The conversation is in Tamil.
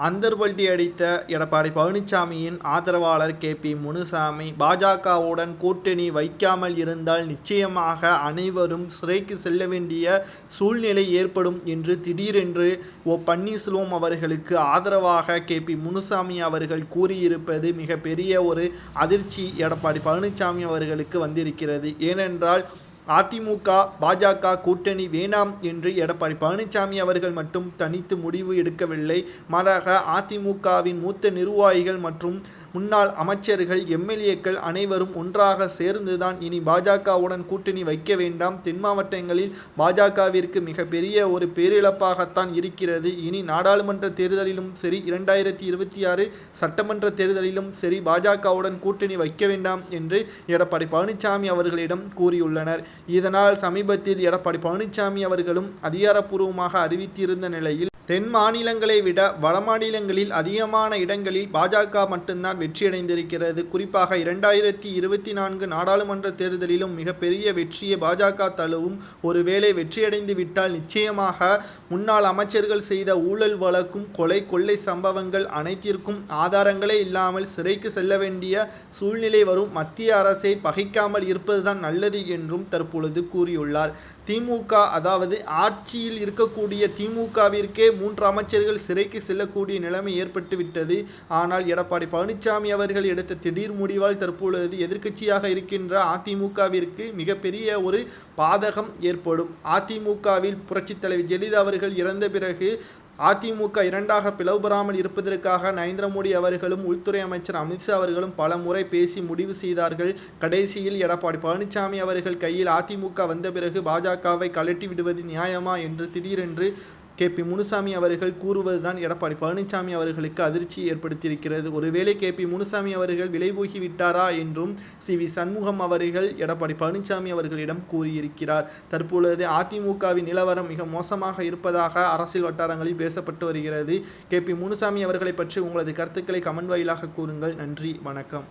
அந்தர்பல்டி அடித்த எடப்பாடி பழனிசாமியின் ஆதரவாளர் கே.பி. முனுசாமி, பாஜகவுடன் கூட்டணி வைக்காமல் இருந்தால் நிச்சயமாக அனைவரும் சிறைக்கு செல்ல வேண்டிய சூழ்நிலை ஏற்படும் என்று திடீரென்று பன்னீர்செல்வம் அவர்களுக்கு ஆதரவாக கே.பி. முனுசாமி அவர்கள் கூறியிருப்பது மிகப்பெரிய ஒரு அதிர்ச்சி எடப்பாடி பழனிசாமி அவர்களுக்கு வந்திருக்கிறது. ஏனென்றால் அதிமுக பாஜக கூட்டணி வேணாம் என்று எடப்பாடி பழனிசாமி அவர்கள் மட்டும் தனித்து முடிவு எடுக்கவில்லை. மாறாக அதிமுகவின் மூத்த நிர்வாகிகள் மற்றும் முன்னாள் அமைச்சர்கள், எம்எல்ஏக்கள் அனைவரும் ஒன்றாக சேர்ந்துதான் இனி பாஜகவுடன் கூட்டணி வைக்க வேண்டாம், தென் மாவட்டங்களில் பாஜகவிற்கு மிகப்பெரிய ஒரு பேரிழப்பாகத்தான் இருக்கிறது, இனி நாடாளுமன்ற தேர்தலிலும் சரி 2026 சட்டமன்ற தேர்தலிலும் சரி பாஜகவுடன் கூட்டணி வைக்க வேண்டாம் என்று எடப்பாடி பழனிசாமி அவர்களிடம் கூறியுள்ளனர். இதனால் சமீபத்தில் எடப்பாடி பழனிசாமி அவர்களும் அதிகாரப்பூர்வமாக அறிவித்திருந்த நிலையில் தென் மாநிலங்களை விட வட மாநிலங்களில் அதிகமான இடங்களில் பாஜக மட்டும்தான் வெற்றியடைந்திருக்கிறது. குறிப்பாக 2024 நாடாளுமன்ற தேர்தலிலும் மிகப்பெரிய வெற்றியை பாஜக தழுவும். ஒருவேளை வெற்றியடைந்து விட்டால் நிச்சயமாக முன்னாள் அமைச்சர்கள் செய்த ஊழல் வழக்கும் கொலை கொள்ளை சம்பவங்கள் அனைத்திற்கும் ஆதாரங்களே இல்லாமல் சிறைக்கு செல்ல வேண்டிய சூழ்நிலை வரும். மத்திய அரசை பகைக்காமல் இருப்பதுதான் நல்லது என்றும் தற்பொழுது கூறியுள்ளார். திமுக, அதாவது ஆட்சியில் இருக்கக்கூடிய திமுகவிற்கே 3 அமைச்சர்கள் சிறைக்கு செல்லக்கூடிய நிலைமை ஏற்பட்டுவிட்டது. ஆனால் எடப்பாடி பழனிசாமி அவர்கள் எடுத்த திடீர் முடிவால் தற்பொழுது எதிர்க்கட்சியாக இருக்கின்ற அதிமுகவிற்கு மிகப்பெரிய ஒரு பாதகம் ஏற்படும். அதிமுகவில் புரட்சித் தலைவர் ஜெயலலிதா அவர்கள் இறந்த பிறகு அதிமுக இரண்டாக பிளவுபெறாமல் இருப்பதற்காக நரேந்திர மோடி அவர்களும் உள்துறை அமைச்சர் அமித்ஷா அவர்களும் பல முறை பேசி முடிவு செய்தார்கள். கடைசியில் எடப்பாடி பழனிசாமி அவர்கள் கையில் அதிமுக வந்த பிறகு பாஜகவை கழட்டி விடுவது நியாயமா என்று திடீரென்று கே.பி. முனுசாமி அவர்கள் கூறுவதுதான் எடப்பாடி பழனிசாமி அவர்களுக்கு அதிர்ச்சி ஏற்படுத்தியிருக்கிறது. ஒருவேளை கே.பி. முனுசாமி அவர்கள் விலைபோகி விட்டாரா என்றும் சி.வி. சண்முகம் அவர்கள் எடப்பாடி பழனிசாமி அவர்களிடம் கூறியிருக்கிறார். தற்பொழுது அதிமுகவின் நிலவரம் மிக மோசமாக இருப்பதாக அரசியல் வட்டாரங்களில் பேசப்பட்டு வருகிறது. கே.பி. முனுசாமி அவர்களை பற்றி உங்களது கருத்துக்களை கமெண்ட் வாயிலாக கூறுங்கள். நன்றி, வணக்கம்.